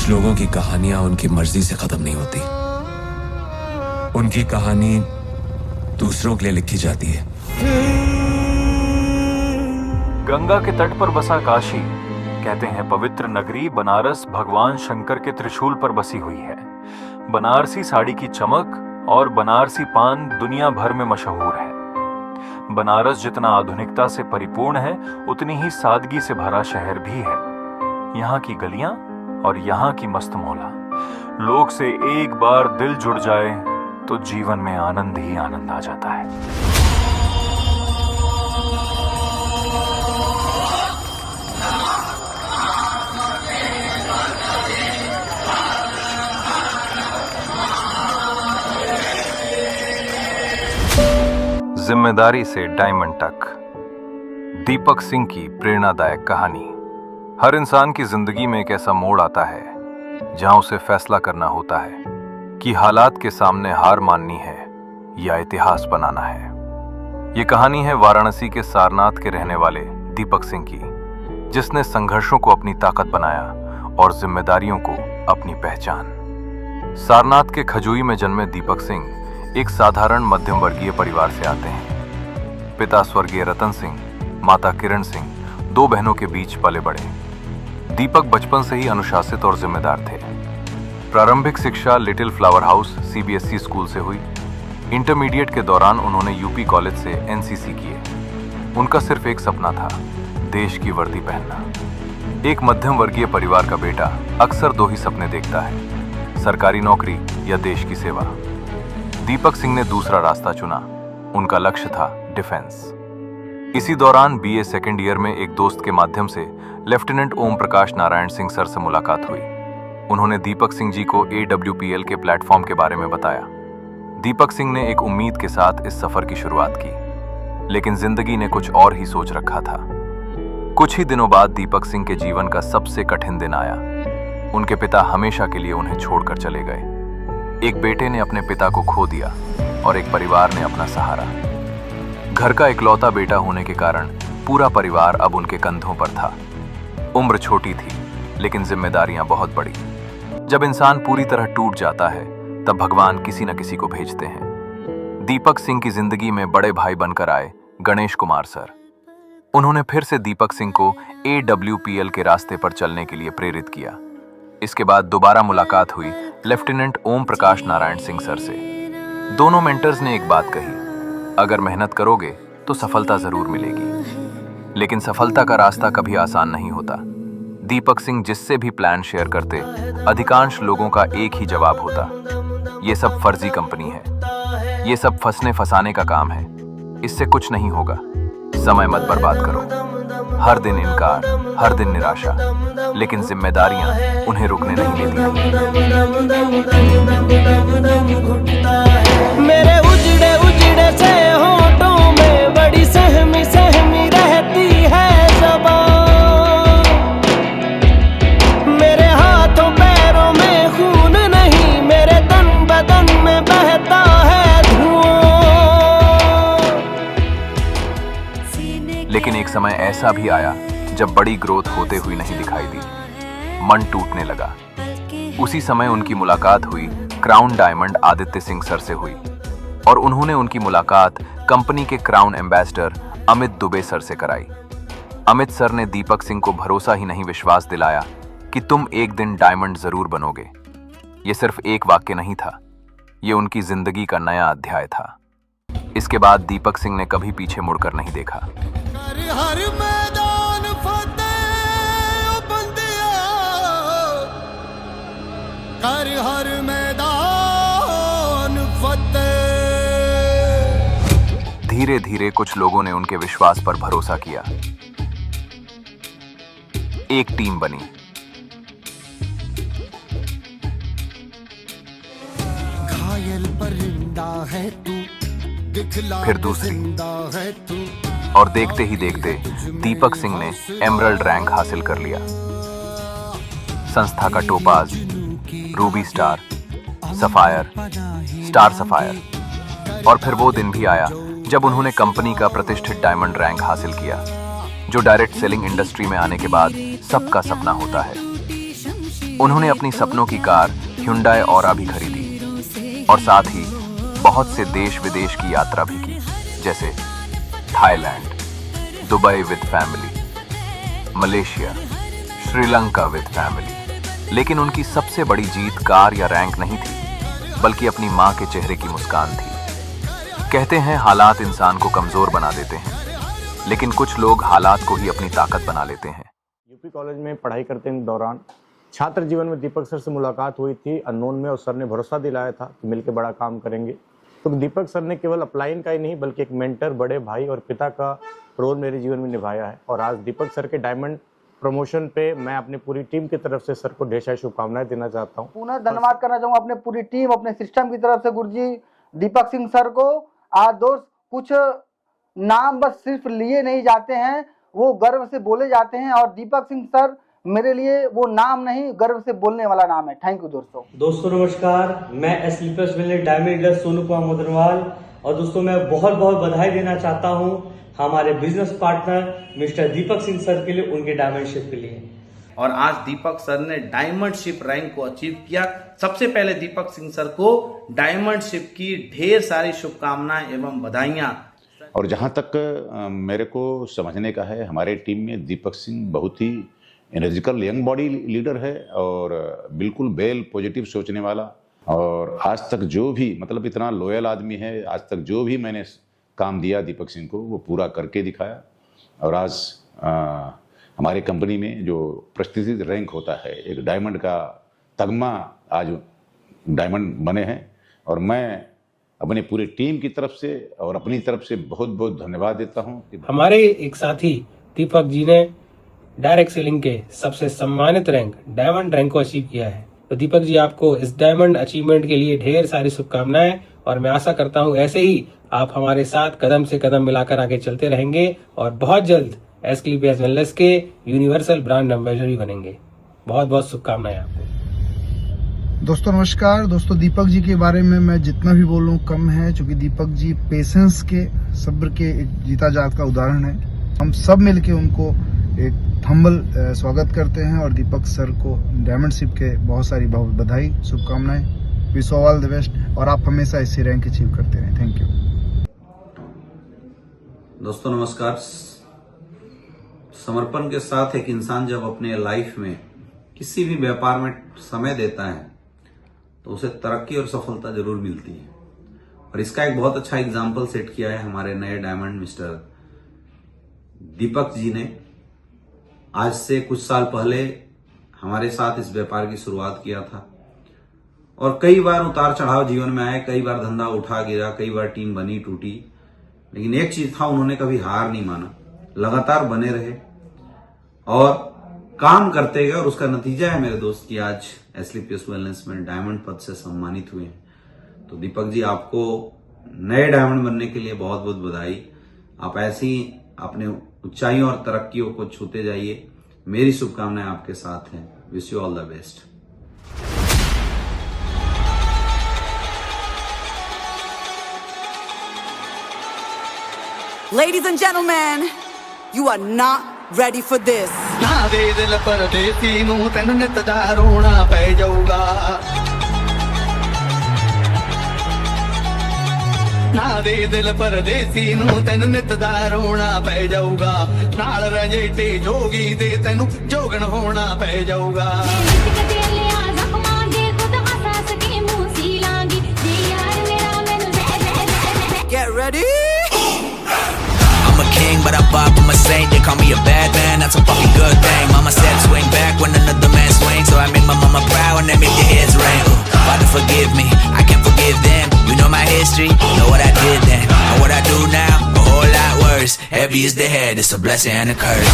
कुछ लोगों की कहानियां उनकी मर्जी से खत्म नहीं होती। उनकी कहानी दूसरों के लिए लिखी जाती है। गंगा के तट पर बसा काशी, कहते हैं पवित्र नगरी बनारस भगवान शंकर के त्रिशूल पर बसी हुई है। बनारसी साड़ी की चमक और बनारसी पान दुनिया भर में मशहूर है। बनारस जितना आधुनिकता से परिपूर्ण है, उतनी ही सादगी से भरा शहर भी है। यहाँ की गलियां और यहाँ की मस्त मौला, लोग से एक बार दिल जुड़ जाए तो जीवन में आनंद ही आनंद आ जाता है। जिम्मेदारी से डायमंड तक, दीपक सिंह की प्रेरणादायक कहानी। हर इंसान की जिंदगी में एक ऐसा मोड़ आता है जहां उसे फैसला करना होता है कि हालात के सामने हार माननी है या इतिहास बनाना है। ये कहानी है वाराणसी के सारनाथ के रहने वाले दीपक सिंह की, जिसने संघर्षों को अपनी ताकत बनाया और जिम्मेदारियों को अपनी पहचान। सारनाथ के खजुई में जन्मे दीपक सिंह एक साधारण मध्यम वर्गीय परिवार से आते हैं। पिता स्वर्गीय रतन सिंह, माता किरण सिंह, 2 बहनों के बीच पले बड़े। दीपक बचपन से ही अनुशासित और जिम्मेदार थे। प्रारंभिक शिक्षा little flower house CBSE school से हुई। इंटरमीडिएट के दौरान उन्होंने यूपी कॉलेज से एनसीसी किए। उनका सिर्फ एक सपना था, देश की वर्दी पहनना। एक मध्यम वर्गीय परिवार का बेटा अक्सर 2 ही सपने देखता है, सरकारी नौकरी या देश की सेवा। दीपक सिंह ने दूसरा रास्ता चुना। उनका लक्ष्य था डिफेंस। इसी दौरान बीए सेकेंड ईयर में एक दोस्त के माध्यम से लेफ्टिनेंट ओम प्रकाश नारायण सिंह सर से मुलाकात हुई। उन्होंने दीपक सिंह जी को AWPL के प्लेटफॉर्म के बारे में बताया। दीपक सिंह ने एक उम्मीद के साथ इस सफर की शुरुआत की, लेकिन जिंदगी ने कुछ और ही सोच रखा था। कुछ ही दिनों बाद दीपक सिंह के जीवन का सबसे कठिन दिन आया। उनके पिता हमेशा के लिए उन्हें छोड़कर चले गए। एक बेटे ने अपने पिता को खो दिया और एक परिवार ने अपना सहारा। घर का इकलौता बेटा होने के कारण पूरा परिवार अब उनके कंधों पर था। उम्र छोटी थी, लेकिन जिम्मेदारियां बहुत बड़ी। जब इंसान पूरी तरह टूट जाता है, तब भगवान किसी न किसी को भेजते हैं। दीपक सिंह की जिंदगी में बड़े भाई बनकर आए गणेश कुमार सर। उन्होंने फिर से दीपक सिंह को AWPL के रास्ते पर चलने के लिए प्रेरित किया। इसके बाद दोबारा मुलाकात हुई लेफ्टिनेंट ओम प्रकाश नारायण सिंह सर से। दोनों मेंटर्स ने एक बात कही, अगर मेहनत करोगे तो सफलता जरूर मिलेगी, लेकिन सफलता का रास्ता कभी आसान नहीं होता। दीपक सिंह जिससे भी प्लान शेयर करते, अधिकांश लोगों का एक ही जवाब होता, ये सब फर्जी कंपनी है, ये सब फंसने फंसाने का काम है, इससे कुछ नहीं होगा, समय मत बर्बाद करो। हर दिन इनकार, हर दिन निराशा, लेकिन जिम्मेदारियां उन्हें रुकने नहीं देती। मेरे उजड़े उजड़े से होठों में बड़ी सहमी सहमी रहती है ज़बान। मेरे हाथों पैरों में खून नहीं, मेरे तन बदन में बहता है धुआं। लेकिन एक समय ऐसा भी आया जब बड़ी ग्रोथ होते हुए नहीं दिखाई दी। मन टूटने लगा। उसी समय उनकी मुलाकात हुई crown diamond Aditya Singh sir से हुई और उन्होंने उनकी मुलाकात कंपनी के crown ambassador Amit Dubey sir से कराई। अमित सर ने दीपक सिंह को भरोसा ही नहीं विश्वास दिलाया कि तुम एक दिन डायमंड जरूर बनोगे। ये सिर्फ एक वाक्य नहीं था, ये उनकी जिंदगी का नया अध्याय था। इसके बाद दीपक सिंह ने कभी पीछे मुड़कर नहीं देखा। हर मैदान फतेह बंदिया, हर मैदान फतेह। धीरे धीरे कुछ लोगों ने उनके विश्वास पर भरोसा किया। एक टीम बनी। घायल परिंदा है तू, फिर दूसरी, और देखते ही देखते दीपक सिंह ने एमरल्ड रैंक हासिल कर लिया। संस्था का topaz, Ruby star, sapphire, star sapphire, और फिर वो दिन भी आया जब उन्होंने कंपनी का प्रतिष्ठित डायमंड रैंक हासिल किया, जो डायरेक्ट सेलिंग इंडस्ट्री में आने के बाद सबका सपना होता है। उन्होंने अपनी सपनों की कार Hyundai Aura भी खरीदी और साथ ही बहुत से देश विदेश की यात्रा भी की, जैसे Thailand, Dubai with family, Malaysia, Sri Lanka with family. लेकिन उनकी सबसे बड़ी जीत कार या रैंक नहीं थी, बल्कि अपनी माँ के चेहरे की मुस्कान थी। कहते हैं हालात इंसान को कमजोर बना देते हैं, लेकिन कुछ लोग हालात को ही अपनी ताकत बना लेते हैं। यूपी कॉलेज में पढ़ाई करते दौरान छात्र जीवन में दीपक सर से मुलाकात हुई थी अननोन में, और सर ने भरोसा दिलाया था कि मिलकर बड़ा काम करेंगे। तो दीपक सर ने केवल अपलाइन का ही नहीं बल्कि एक मेंटर, बड़े भाई और पिता का रोल मेरे जीवन में निभाया है। और आज दीपक सर के डायमंड प्रमोशन पे मैं अपनी पूरी टीम की तरफ से सर को ढेर सारी शुभकामनाएं देना चाहता हूँ। पुनः धन्यवाद करना चाहूँगा अपने पूरी टीम, अपने सिस्टम की तरफ से गुरुजी दीपक सिंह सर को। आज दोस्त कुछ नाम बस सिर्फ लिए नहीं जाते हैं, वो गर्व से बोले जाते हैं, और दीपक सिंह सर मेरे लिए वो नाम नहीं, गर्व से बोलने वाला नाम है। थैंक यू दोस्तों नमस्कार, मैं एसलीपर्स मिलने डायमंड डीलर सोनू कुमार मोदनवाल। और दोस्तों मैं बहुत बहुत बधाई देना चाहता हूँ हमारे business partner mister Deepak Singh sir के लिए, उनके डायमंड शिप के लिए। और आज दीपक सर ने डायमंड शिप रैंक को अचीव किया। सबसे पहले दीपक सिंह सर को डायमंड शिप की ढेर सारी शुभकामनाएं एवं बधाइयां। और जहां तक मेरे को समझने का है, हमारे टीम में दीपक सिंह बहुत ही एनर्जिकल यंग बॉडी लीडर है और बिल्कुल बेल पॉजिटिव सोचने वाला। और आज तक जो भी मतलब इतना लॉयल आदमी है, आज तक जो भी मैंने काम दिया दीपक सिंह को वो पूरा करके दिखाया। और आज हमारे कंपनी में जो प्रतिष्ठित रैंक होता है, एक डायमंड का तगमा आज डायमंड बने हैं। और मैं अपनी पूरी टीम की तरफ से और अपनी तरफ से बहुत बहुत धन्यवाद देता हूं। हमारे एक साथी दीपक जी ने डायरेक्ट सेलिंग के सबसे सम्मानित रैंक डायमंड रैंक को अचीव किया है। तो दीपक जी आपको इस डायमंड अचीवमेंट के लिए ढेर सारी शुभकामनाएं, और मैं आशा करता हूं ऐसे ही आप हमारे साथ कदम से कदम मिलाकर आगे चलते रहेंगे और बहुत जल्द एसक्लीपियस वेलनेस के यूनिवर्सल ब्रांड एम्बेसडर भी बनेंगे। बहुत बहुत शुभकामनाएं आपको। दोस्तों नमस्कार। दोस्तों दीपक जी के बारे में मैं जितना भी बोलूं कम है, क्योंकि दीपक जी पेशेंस के, सब्र के एक जीता जागता उदाहरण है। हम सब मिलके उनको एक हम्बल स्वागत करते हैं और दीपक सर को डायमंड शिप के बहुत सारी बधाई, शुभकामनाएं। विश ऑल द बेस्ट और आप हमेशा इसी रैंक अचीव करते रहें। Thank you. दोस्तों नमस्कार। समर्पण के साथ एक इंसान जब अपने लाइफ में किसी भी व्यापार में समय देता है तो उसे तरक्की और सफलता जरूर मिलती है। और इसका एक बहुत अच्छा एग्जाम्पल सेट किया है हमारे नए डायमंड मिस्टर दीपक जी ने। आज से कुछ साल पहले हमारे साथ इस व्यापार की शुरुआत किया था और कई बार उतार चढ़ाव जीवन में आए, कई बार धंधा उठा गिरा, कई बार टीम बनी टूटी, लेकिन एक चीज था, उन्होंने कभी हार नहीं माना, लगातार बने रहे और काम करते गए। और उसका नतीजा है मेरे दोस्त कि आज एसलीपियस वेलनेस में डायमंड पद से सम्मानित हुए हैं। तो दीपक जी आपको नए डायमंड बनने के लिए बहुत बहुत बधाई। आप ऐसी अपने ऊंचाइयों और तरक्कियों को छूते जाइए। मेरी शुभकामनाएं आपके साथ हैं। Wish you all the best. Ladies and gentlemen, you are not ready for this. ਨਾ ਦੇ ਦਿਲ ਪਰਦੇਸੀ ਨੂੰ ਤੈਨੂੰ ਨਿਤ ਦਾ ਰੋਣਾ ਪੈ ਜਾਊਗਾ। ਨਾ ਦੇ ਦਿਲ ਪਰਦੇਸੀ ਨੂੰ ਤੈਨੂੰ ਨਿਤ ਦਾ ਰੋਣਾ ਪੈ ਜਾਊਗਾ। ਨਾਲ ਰਜੇਟੇ ਜੋਗੀ ਦੇ ਤੈਨੂੰ ਜੋਗਣ ਹੋਣਾ ਪੈ ਜਾਊਗਾ। Get ready. I'm a king, but I bop, I'm a saint. They call me a bad man, that's a fucking good thing. Mama said swing back when another man swings, so I make my mama proud and they make their heads ring. Father forgive me, I can't forgive them. You know my history, know what I did then. And what I do now, a whole lot worse. Heavy is the head, it's a blessing and a curse.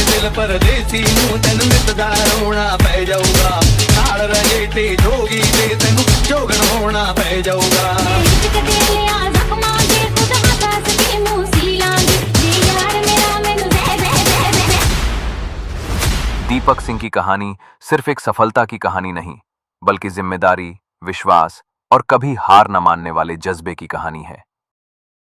ਦਿਲ ਪਰਦੇਸੀ ਨੂੰ ਤੈਨੂੰ ਨਿਤ ਦਾ ਰੋਣਾ ਪੈ ਜਾਊਗਾ ਨਾਲ ਰਜੇਟੇ ਜੋਗੀ ਦੇ ਤੈਨੂੰ ਜੋਗਣ ਹੋਣਾ ਪੈ ਜਾਊਗਾ दीपक सिंह की कहानी सिर्फ एक सफलता की कहानी नहीं, बल्कि जिम्मेदारी, विश्वास और कभी हार न मानने वाले जज्बे की कहानी है।